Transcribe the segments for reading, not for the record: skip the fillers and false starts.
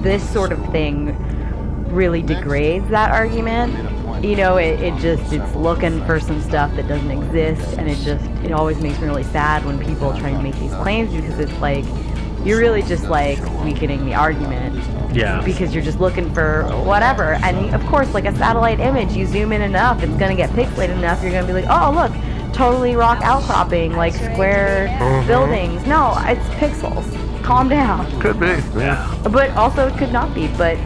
this sort of thing really degrades that argument. You know, it's looking for some stuff that doesn't exist, and it always makes me really sad when people try to make these claims, because it's like, you're really just like weakening the argument. Yeah. Because you're just looking for whatever. And of course, like a satellite image, you zoom in enough, it's going to get pixelated enough, you're going to be like, oh, look, totally rock outcropping, like square buildings. No, it's pixels. Calm down. Could be. Yeah. But also it could not be. But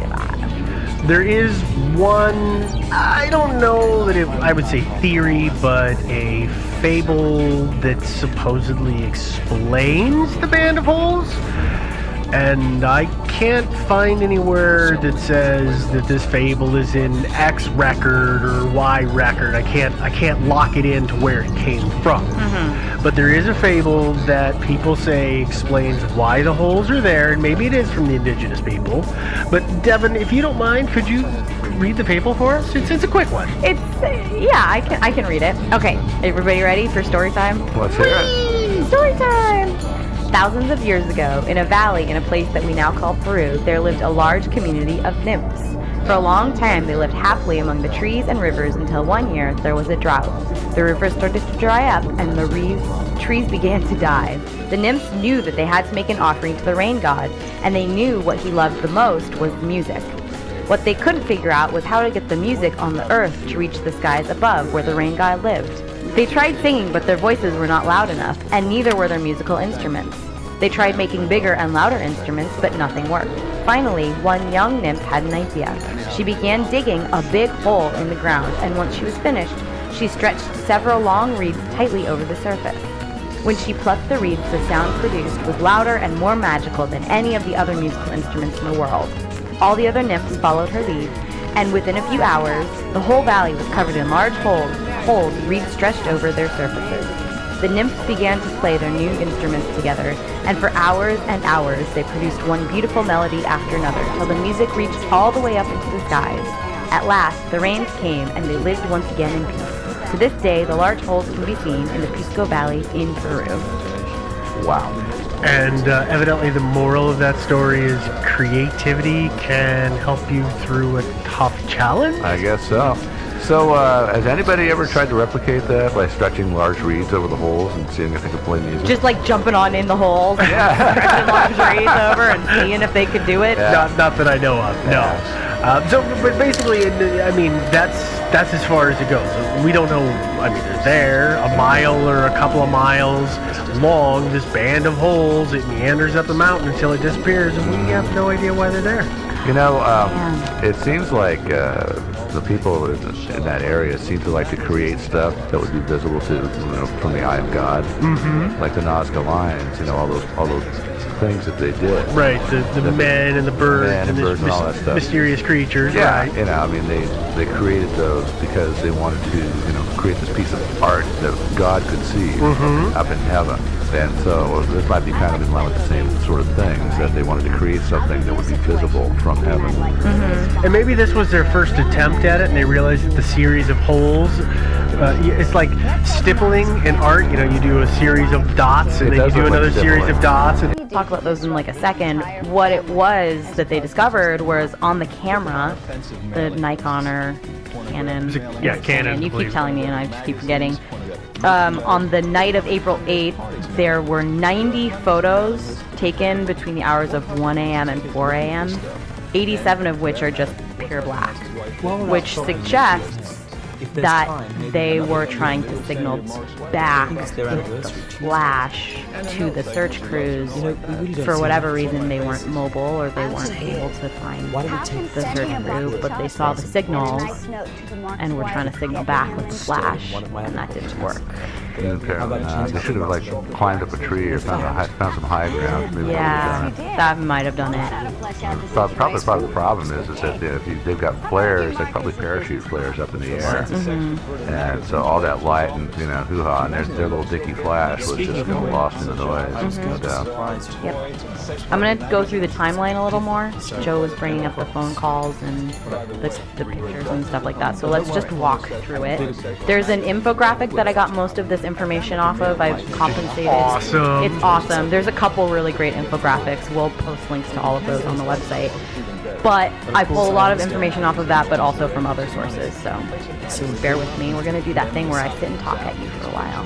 There is one, I don't know that I would say theory, but a fable that supposedly explains the Band of Holes. And I can't find anywhere that says that this fable is in X record or Y record. I can't lock it into where it came from. But there is a fable that people say explains why the holes are there, and maybe it is from the indigenous people. But Devin, if you don't mind, could you read the fable for us? It's a quick one. I can read it. Okay, everybody ready for story time? Let's hear it. Story time! Thousands of years ago, in a valley in a place that we now call Peru, there lived a large community of nymphs. For a long time, they lived happily among the trees and rivers until one year there was a drought. The rivers started to dry up and the trees began to die. The nymphs knew that they had to make an offering to the rain god, and they knew what he loved the most was music. What they couldn't figure out was how to get the music on the earth to reach the skies above where the rain god lived. They tried singing, but their voices were not loud enough, and neither were their musical instruments. They tried making bigger and louder instruments, but nothing worked. Finally, one young nymph had an idea. She began digging a big hole in the ground, and once she was finished, she stretched several long reeds tightly over the surface. When she plucked the reeds, the sound produced was louder and more magical than any of the other musical instruments in the world. All the other nymphs followed her lead, and within a few hours, the whole valley was covered in large holes, reeds stretched over their surfaces. The nymphs began to play their new instruments together, and for hours and hours they produced one beautiful melody after another, till the music reached all the way up into the skies. At last, the rains came, and they lived once again in peace. To this day, the large holes can be seen in the Pisco Valley in Peru. Wow. And evidently the moral of that story is creativity can help you through a tough challenge? I guess so. So, has anybody ever tried to replicate that by stretching large reeds over the holes and seeing if they could play music? Just like jumping on in the holes, stretching large reeds over and seeing if they could do it. Yeah. Not that I know of, no. But basically, I mean, that's as far as it goes. We don't know, I mean, they're there, a mile or a couple of miles long, this band of holes, it meanders up the mountain until it disappears, and we have no idea why they're there. You know, it seems like the people in that area seem to like to create stuff that would be visible to, from the eye of God. Mm-hmm. Like the Nazca Lions, all those things that they did. Right, the men and the birds and and all that stuff. Mysterious creatures. Yeah, right. I mean, they created those because they wanted to, create this piece of art that God could see up in heaven. And so this might be kind of in line with the same sort of things, that they wanted to create something that would be visible from heaven. And maybe this was their first attempt at it, and they realized that the series of holes, it's like stippling in art. You do a series of dots, and then you do another series of dots. And Talk about those in like a second. What it was that they discovered was on the camera, the Nikon or Canon. Canon. You keep telling me, and I just keep forgetting. On the night of April 8th, there were 90 photos taken between the hours of 1 a.m. and 4 a.m., 87 of which are just pure black, which suggests that they were trying to signal back with the flash to the search crews. For whatever reason, they weren't mobile or they weren't able to find the search crew, but they saw the signals and were trying to signal back with the flash, and that didn't work. They should have climbed up a tree or found some high ground. Maybe That might have done it. Probably part of the problem is that if they've got flares, they probably parachute flares up in the air, and so all that light and hoo-ha, and their little dicky flash was just lost in the noise. No doubt. Yep. I'm gonna go through the timeline a little more. Joe was bringing up the phone calls and the pictures and stuff like that. So let's just walk through it. There's an infographic that I got most of this information off of. I've compensated. Awesome. It's awesome. There's a couple really great infographics. We'll post links to all of those on the website. But I pull a lot of information off of that, but also from other sources. So just bear with me. We're going to do that thing where I sit and talk at you for a while.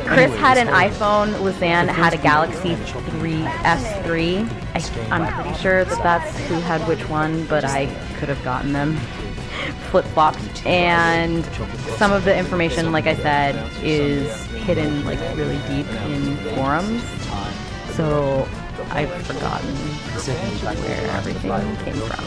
Chris had an iPhone. Lisanne had a Galaxy 3S3. I'm pretty sure that's who had which one, but I could have gotten them flip-flopped. And some of the information, like I said, is hidden like really deep in forums. So I've forgotten where everything came from.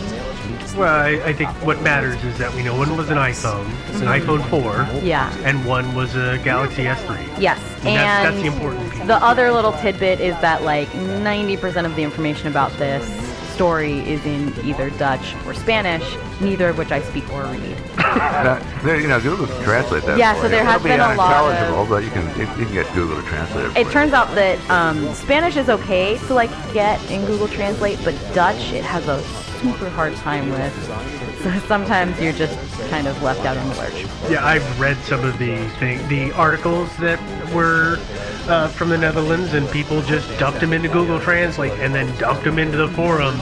Well, I think what matters is that we know one was an iPhone, an iPhone 4, Yeah. and one was a Galaxy S3. Yes, And that's and the important piece. the other little tidbit is that like 90% of the information about this story is in either Dutch or Spanish, neither of which I speak or read. Google can translate that. Yeah, for so you. there has It'll been be a lot of- unintelligible, but you can get Google to translate it. It for turns you. out that Spanish is okay to like get in Google Translate, but Dutch it has a super hard time with. So sometimes you're just kind of left out on the lurch. Yeah, I've read some of the articles that were from the Netherlands, and people just dumped them into Google Translate and then dumped them into the forums.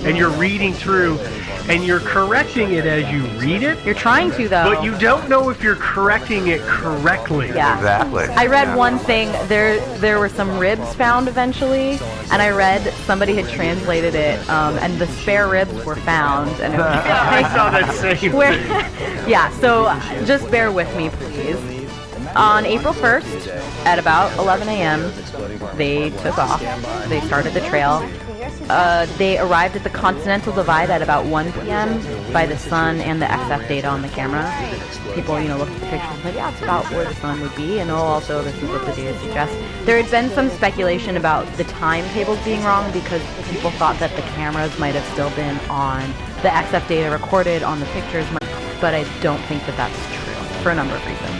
And you're reading through, and you're correcting it as you read it, You're trying to though. but you don't know if you're correcting it correctly. Yeah. Exactly. I read Yeah. one thing. There were some ribs found eventually, and I read somebody had translated it, and the spare ribs were found, and it was I saw that same Where, thing. yeah, so just bear with me, please. On April 1st, at about 11 a.m., they took off. They started the trail. They arrived at the Continental Divide at about 1 p.m. by the sun and the XF data on the camera. People, looked at the pictures and said, yeah, it's about where the sun would be, and also this is what the data suggests. There had been some speculation about the timetables being wrong because people thought that the cameras might have still been on the XF data recorded on the pictures, but I don't think that that's true for a number of reasons.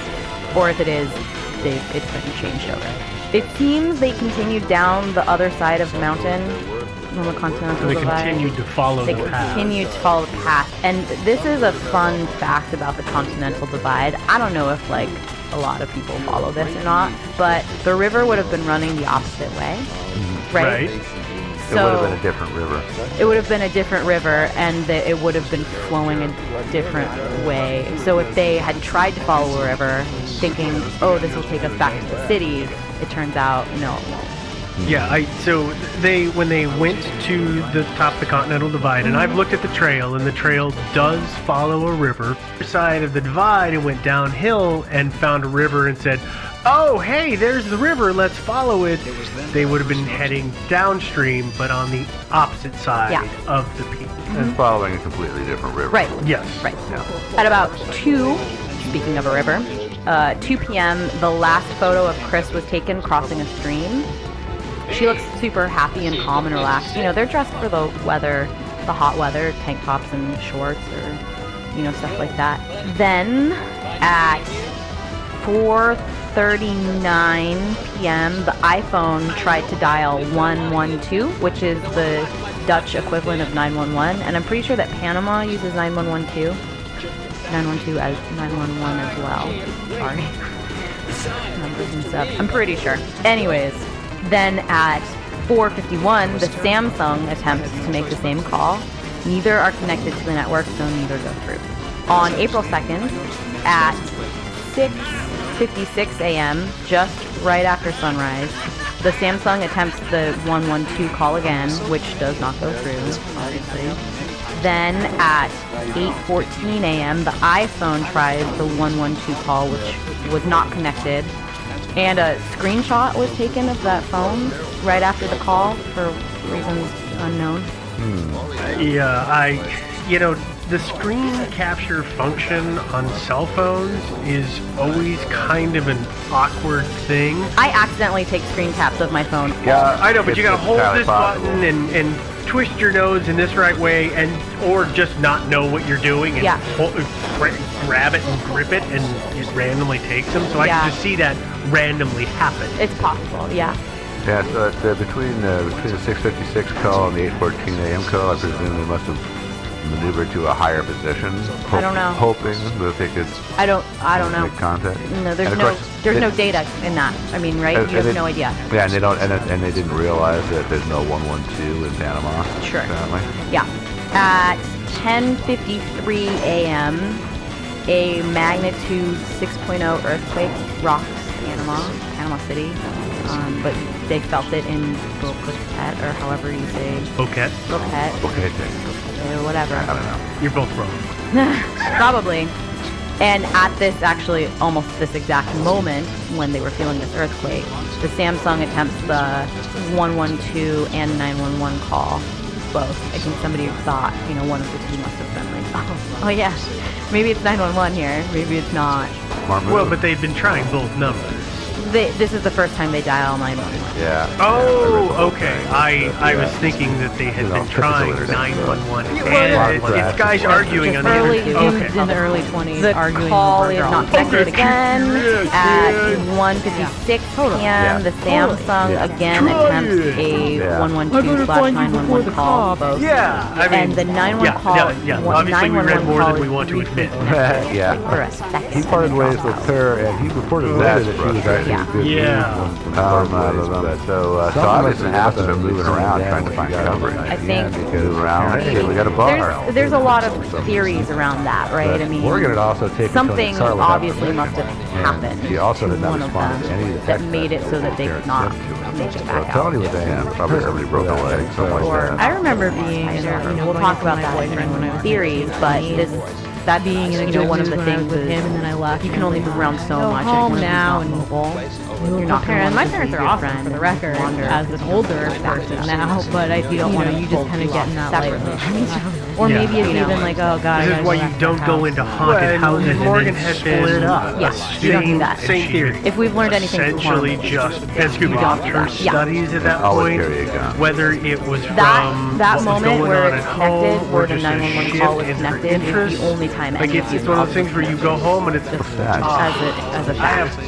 Or if it is, it's been changed over. It seems they continued down the other side of the mountain on the Continental They Divide. continued to follow They the path. continued to follow the path. And this is a fun fact about the Continental Divide. I don't know if a lot of people follow this or not, but the river would have been running the opposite way, right? It would have been a different river. It would have been a different river, and it would have been flowing a different way. So if they had tried to follow a river, thinking, oh, this will take us back to the city, it turns out, no. Yeah, when they went to the top of the Continental Divide, and I've looked at the trail, and the trail does follow a river. Side of the divide, it went downhill and found a river and said, oh, hey, there's the river, let's follow it. They would have been heading downstream, but on the opposite side of the peak. And following a completely different river. Right. Yes. Right. Yeah. At about 2, speaking of a river, 2 p.m., the last photo of Chris was taken crossing a stream. She looks super happy and calm and relaxed. They're dressed for the weather, the hot weather, tank tops and shorts or, stuff like that. Then at 4:39 p.m., the iPhone tried to dial 112, which is the Dutch equivalent of 911, and I'm pretty sure that Panama uses 911 too. 912 as 911 as well. Sorry. Numbers and stuff. I'm pretty sure. Anyways, then at 4:51, the Samsung attempts to make the same call. Neither are connected to the network, so neither go through. On April 2nd, at 6:56 a.m., just right after sunrise, the Samsung attempts the 112 call again, which does not go through, obviously. Then at 8:14 a.m., the iPhone tries the 112 call, which was not connected. And a screenshot was taken of that phone right after the call for reasons unknown. Yeah, the screen capture function on cell phones is always kind of an awkward thing. I accidentally take screen caps of my phone. Yeah, I know, but you gotta hold entirely this possible. button and twist your nose in this right way, or just not know what you're doing and grab it and grip it, and it randomly takes them. So I can just see that randomly happen. It's possible, yeah. Yeah, so between the 6:56 call and the 8:14 a.m. call, I presume they must have maneuver to a higher position? I don't know. Hoping that they could I don't know. make contact. No, And of course, there's it- no data in that. I mean, right? and- You have and no it- idea. Yeah, and they don't, and they didn't realize that there's no 112 in Panama. Sure. Apparently. Yeah. At 10:53 a.m., a magnitude 6.0 earthquake rocks Panama City. But they felt it in Boquete, or however you say Boquete. Boquete, Okay. or whatever. I don't know. You're both wrong. Probably. And at this, actually, almost this exact moment when they were feeling this earthquake, the Samsung attempts the 112 and 911 call. Both. I think somebody thought, one of the two must have been like, oh yeah, maybe it's 911 here, maybe it's not. Smart move. Well, but they've been trying both numbers. This is the first time they dial 911. Yeah. Oh, okay. I was thinking that they had You know, been trying typical 911. Well, And yeah. it's guys arguing on the Early other. dudes Okay. in the early 20s The arguing call over is girls. not connected again. Yes, At yes. 1:56 p.m., Yeah. the Samsung Yeah. again attempts a Yeah. 112/911 call. Both. Yeah, I mean, And the 911 yeah, call. yeah. Obviously, we read 911 more call than we is want to admit. Yeah. for a second. He parted and ways dropped with out. her, and he reported That's later that she was actually Yeah. a good Yeah. when they parted ways, but So something obviously must have Apps have been moving around trying to find coverage. I think Move around. Hey, we got a bar. there's a lot of theories around that, right? I mean, Oregon had also taken something Tony Carlin obviously out of must have and happened She also to did not one of respond to any of them the that text made it so that they messages could not Karen sent to make it him. back Well, Tony out. was angry. Probably somebody broke a leg, something like Or that. I remember being in we'll talk about that in theories, but that being one of the things with is him, and then I left. you can only move around so Go much. home and now you're and not mobile. You're not gonna My want to parents be are your awesome friend for the and record wander as an older person now, but I don't want to. You just kind of get in that like, or Yeah. maybe it's even like, oh god, I This gotta is why go you back to don't the go house. into haunted houses and Morgan then has split been up. Yeah, you don't do that. Same theory. If we've learned anything from Essentially horror just, and Scooby don't Doo, do her that. Yeah. studies at that Always point, carry a gun. whether it was from that what moment was where going on it's at connected, home, where or the just a 911 shift call was in her connected, is the interests. only time Like any it's of one of these those things where you go home and it's Sad. as a fact.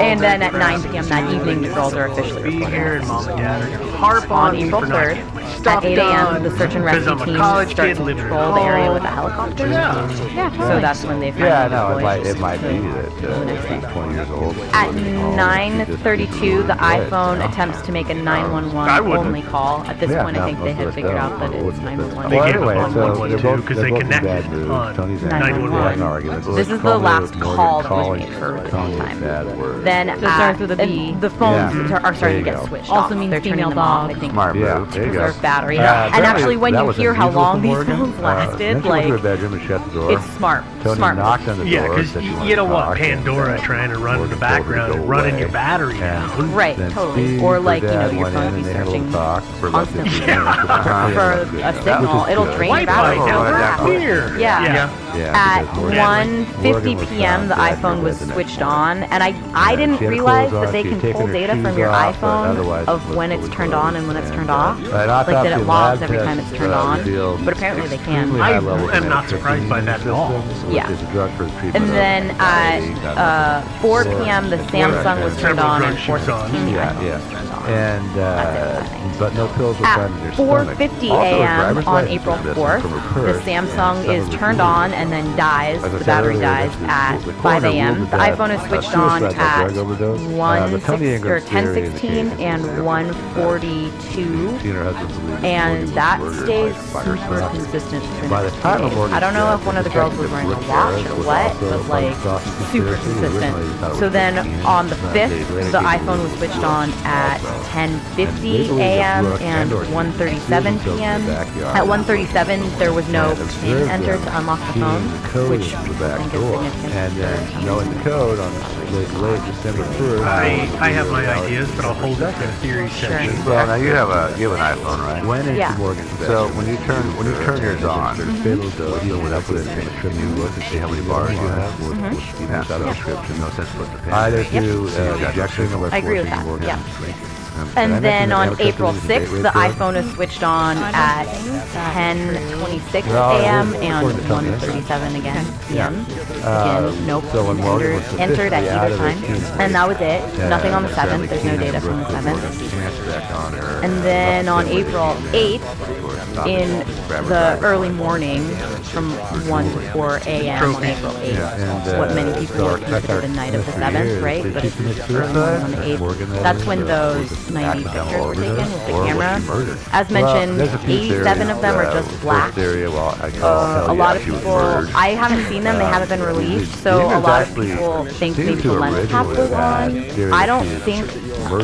And then at 9 p.m. that evening, the girls are officially be reported. here and mom and dad are gonna harp on On me April for not 3rd, getting my at stuff 8 a.m., done, the search and because rescue I'm a team college starts kid to living at patrol the area home. with a helicopter. Yeah. So that's when they finally Yeah, no, deployed. it might be that she's 20 years old. At 9:32, the iPhone attempts to make a I 911 wouldn't. only call. At this Yeah, point, I no, think they most had of us figured don't. out that it's 911. They Well, gave anyway, up on so 112 because they they're both in connected bad moods. on Tony's 911. arguments. This is the Called last it Morgan call that was calling made for a really long Tony time. bad words. Then So it starts with a and B. the phones Yeah. are starting to There get you go. switched Also off. means They're turning female them off, dog. I think, Smart Yeah, move. there you go. preserve battery. Apparently And actually, when that you was hear how unusual long for these Morgan. phones Then lasted, she went to like, her bedroom and shut the door. it's smart. Tony Smart. knocked on the Yeah, door. because said she you wanted don't to want talk, Pandora and, trying to run in the Morgan told her to background go and running away. your battery And down. Right, then totally. Steve, Or her like, dad your went phone in be and they had a little searching talk for about 15 constantly minutes. for a signal. It'll drain your Wi-Fi battery. down Yeah. here. Yeah. Yeah, At because Morgan- 1:50 Morgan was p.m., the found dead iPhone in was bed the next switched morning. on, and I And didn't she had realize clothes that on, they she can had taken pull her data from shoes your off, but iPhone otherwise of it was when it's fully turned on and when it's closed. turned off. An Like that autopsy it and logs lab every time tests, it's turned on, revealed but apparently they can. extremely I high levels am of not surprised by that at all. systems, Yeah. which is a drug for the treatment And of then anxiety, at 4 p.m., the Samsung was turned Several on, drug and shoots on. 4:16, the Yeah, iPhone yeah. was turned on. And That's it, I think. but no pills were found in At her stomach. 4:50 Also, her a.m. driver's on license April was missing 4th, from her the purse, Samsung and some is of the turned tools. on and then dies. As I The said battery earlier, dies the at coroner 5 ruled a.m. that The iPhone is switched on suicide by at drug overdose. The 10:16 Tony Ingram theory in the 10:16 case and is 1:42. She and her husband believed And Morgan was that murdered stays by her super stalker. consistent for By the next time few of days. Morgan's I don't know death, if one of the girls was Detective wearing a Brooke watch Harris or was what, also but a like sausage super conspiracy. consistent. Originally, he thought it So was then 15, on the but 5th, they later the gave it iPhone to was the switched police on at also. 10:50 a.m. and 1:37 p.m. At 1:37, there was no PIN entered to unlock the phone, which the I back think is door. significant. And then knowing the code on late December 1st. I have my ideas, but I'll hold it for the theory section. Well, now you have an iPhone, right? Went into Yeah. Morgan's So bedroom. when you turn yours on, fatal dose, you would have to you look and see how many bars you have. Mm-hmm. Yeah, so description, no sense putting the pin. either in. through ejection or I agree with forcing that, Morgan yeah. to drink. And then on Amethyst April is a 6th, gateway the drug. iPhone is switched on at 10:26 Well, a.m. according and to Tony, 1:37 again p.m. Uh, Again, no so when PIN Morgan was entered at sufficiently out either of her time. teen And that was it. Nothing on the apparently 7th. There's no Keenan data from the Brooks 7th. reported pants back on her, And then on April 8th, in the early morning from 1 to 4 a.m. on April 8th. And, What many people so our would consider the night of the 7th, right? Did But she it's commit early morning on the suicide? 8th. Morgan, that That's is, when or those was it 90 accidental pictures were overdose, taken with the or was camera. she murdered? As mentioned, there's a few 87 of them are theories. just black. First theory, well, I A call lot of people, I haven't seen them, they haven't been released, so a lot of people think maybe the lens cap was on. I don't think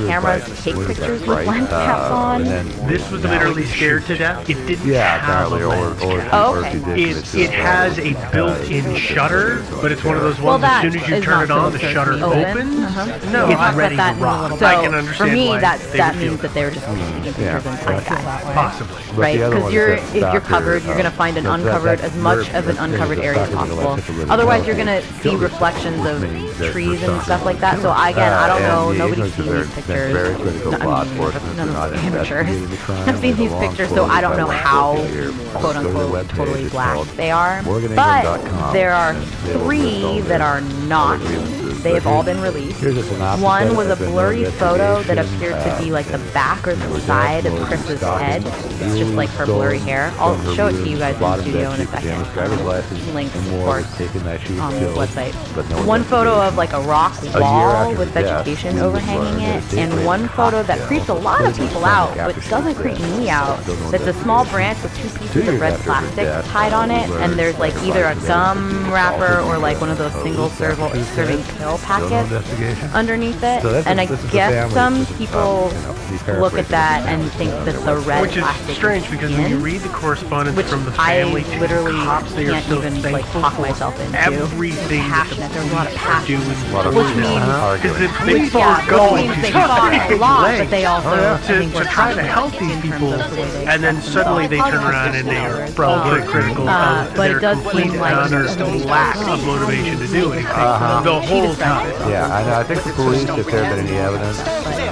cameras take pictures with lens caps on. This was literally scared to death. It didn't Yeah, have a apparently, lens or cap. Oh, or okay. she did commit suicide. It has a built-in shutter, but it's one of those Well, ones as that soon as you is turn not it on, the supposed to shutter be open. opens. No, It's I've ready got that to in a rock. little I So can for understand me, why that they would means feel that they were just taking pictures in tight sky. possibly. But Right, the other because one you're is that if you're stalker, covered, you're gonna find an that- uncovered that as much murder- of an that uncovered is a area as stalker that possible. elected to live Otherwise, in you're gonna California. see Killed reflections herself, of which means that trees her and son stuff was like that. So killed. again, I don't And know. the Nobody's agencies seen are these pictures. very critical of law enforcement. None They're of not us amateurs investigating the crime. have seen There's a these long pictures, so quote I don't by know one how quote here. quote Go to the unquote webpage. totally It's black called they are. But morganengland.com. there are They will list all 3 that are not. grievances. They have But all here's- been released. Here's a synopsis. One was a of it. blurry photo that Investigation, appeared to be like the back or the side of Chris's head. It's just like her blurry hair. I'll show it to you guys in the studio in a second. Links, of course, on the website. One photo of like a rock wall with vegetation overhanging it, and one photo that creeps a lot of people out, but doesn't creep me out. That's a small branch with 2 pieces of red plastic tied on it, and there's like either a gum wrapper or like one of those single serving pill packets underneath it. And I guess some people look at that and think that the red Which is plastic strange is because when you skin, read the correspondence which from the I family to literally the cops, they are can't so even like thankful talk for myself into. everything that the Passionate. There's a lot of police are passion. doing. Which means Because the Which, police are going means to they fought a lot, but they lengths also I to think were try to confident help these in terms people, of the way they and then express suddenly they themselves. turn around and they are Well, ultra critical of but their it does complete seem like and utter somebody lack of motivation to do anything the She whole described time. Yeah, I know. I think the police, if there had been any evidence,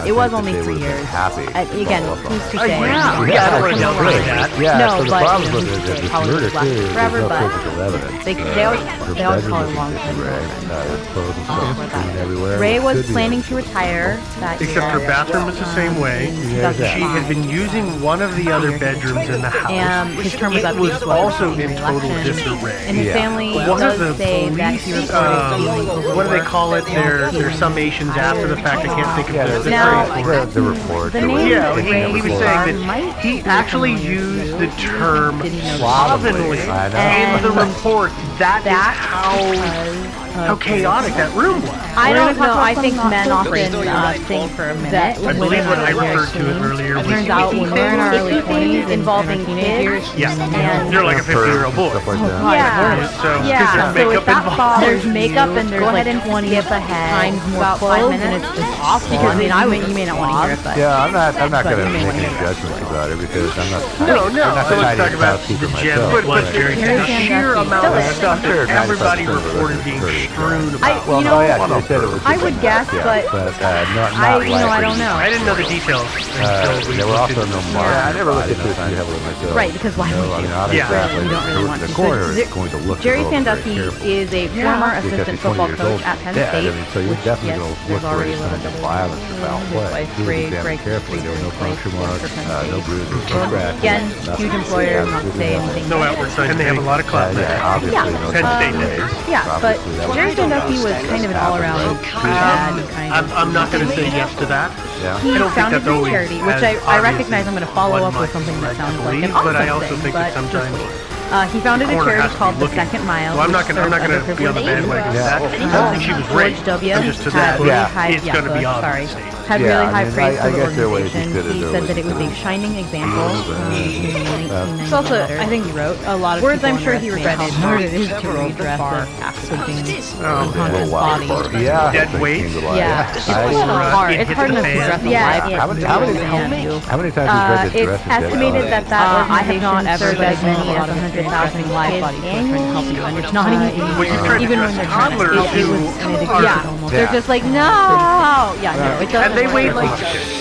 It was only 3 years. happy. Again, who's to say? Yeah, I don't want to downplay that. Yeah, No, so the but problem you know, with it is that this probably murder left too, forever, there's no but physical evidence. they always call it long term. Clothes and stuff strewn everywhere. Ray was Could be planning to retire that Except her year. bathroom was the same way. She had been using one of the other bedrooms in the house. And his term was up. It he was just wasn't also seeking in total re-election. disarray. And his Yeah. family One of the does say that he police, reported feeling what do they overworked. call it? Their summations after the fact. I can't think of Yeah, the Now, the report. the or name whatever. Yeah, Ray he was Bar saying might that he be actually familiar to used you. the term Did he know slovenly I know. in the report. That is That how chaotic that room was. I We're don't gonna talk know. about I think something men not so often great. think for a minute. that I believe what I referred to it earlier was turns out when we're in our early 20s involving teenagers, kids Yeah, and you're like a 50-year-old boy. Stuff like that. yeah, So, yeah. because So there's if makeup that involved. bothers there's makeup and there's Go like ahead and 20 skip ahead times more about 5 clothes, minutes. and it's just awful. Because I mean, you may not want to hear it, but Yeah, I'm not But going to you may make wanna any hear it. judgments about it because I'm not. No, I'm not so the let's talk tiniest about housekeeper the gem. myself, But Jerry, the Sandusky sheer amount of still is. stuff Sure, that everybody 95% of it reported is being very strewn I, about. Well, you no, know, yeah, they said it was I would guess, yeah, but not I likely. don't know. I didn't know the details until we There were looked also into no this. marks. Yeah, I never looked at this too heavily myself. Right, because why would I mean, you? obviously, Yeah. You don't really want the to. coroner So, is going to look Jerry it over very Sandusky carefully. is a former Because assistant he's 20 football years coach old, at Penn dead. State. I mean, so you're which, definitely yes, going to look there's for already any a little signs of bit of violence or foul his play. wife, He was Ray examined Greg carefully. There were no Priest, puncture plays marks, for Penn no State. bruises, no scratches. Again, nothing. huge employer, not to say anything. No outward signs. And they have a lot of clubs. Yeah, obviously, Yeah. no Penn State signs. did. Yeah, but Obviously, that was Jerry something Sandusky was else. kind of an all-around bad kind of. I'm not going to say yes to that. Yeah. He I don't think founded that's a always charity, which as I obvious recognize. I'm going to follow one up with might something that sounds like believe, an awesome but I also thing, think but that sometimes he founded a corner charity has to be called The looking. Second Mile. Well, I'm not which going to serves be on the underprivileged bandwagon of Yeah. that. I don't think she was George raped. W. But just to had that, really Yeah. high, it's going to be sorry, obvious. had Yeah, really I high mean, praise I for the guess there are ways you organization. could have He done said it. that it was a shining example. It's also, I think he wrote a lot of words people I'm sure he underestimate regretted. how hard it is to Several redress bar a flipping Oh, unconscious Wild body. part. Yeah. Dead things weight? came to life. Yeah, it's I- so hard. it It's hit hard the enough to fan. dress a Yeah, live How many times It did you dress estimated that I have not ever served as been many a as lot of 100,000 live kids bodies trying to help you, and it's not annually. even Well, you're trying to even dress when they're trying to toddlers it was who an are- addiction Yeah, almost. they're just like, no! Yeah, no, it doesn't And they work. weighed like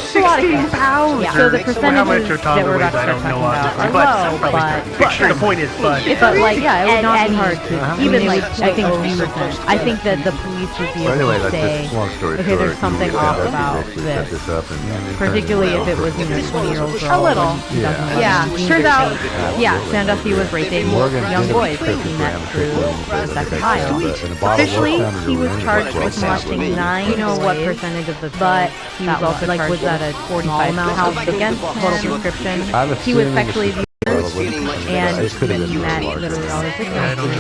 It's a lot of 16 kids. pounds. Yeah. So the Or how much percentages her that toddler we're weighs, about I to don't start know talking obviously, about but are I'll low, probably but picture. The point is, but but like, yeah, it would not be and- hard to and even they like would I think like, you would say. I think that the police would be Well, able anyway, to that's say, just long story okay, short. there's something you off basically about set this. this up and Particularly if it was, 20-year-old girl. A little. Yeah. Turns out, Yeah, Sandusky was raping Morgan young did boys trip that he with met Graham through Strickland, the sex and file. a bottle Officially, was found in he her was room charged that with was molesting found. 9 boys. Do you know what percentage of the but he was that also like charged was that a with 45 amount held against total him. prescription? I'm He was assuming sexually this is abused probably- and it could have he been met larger. literally all his I don't know. victims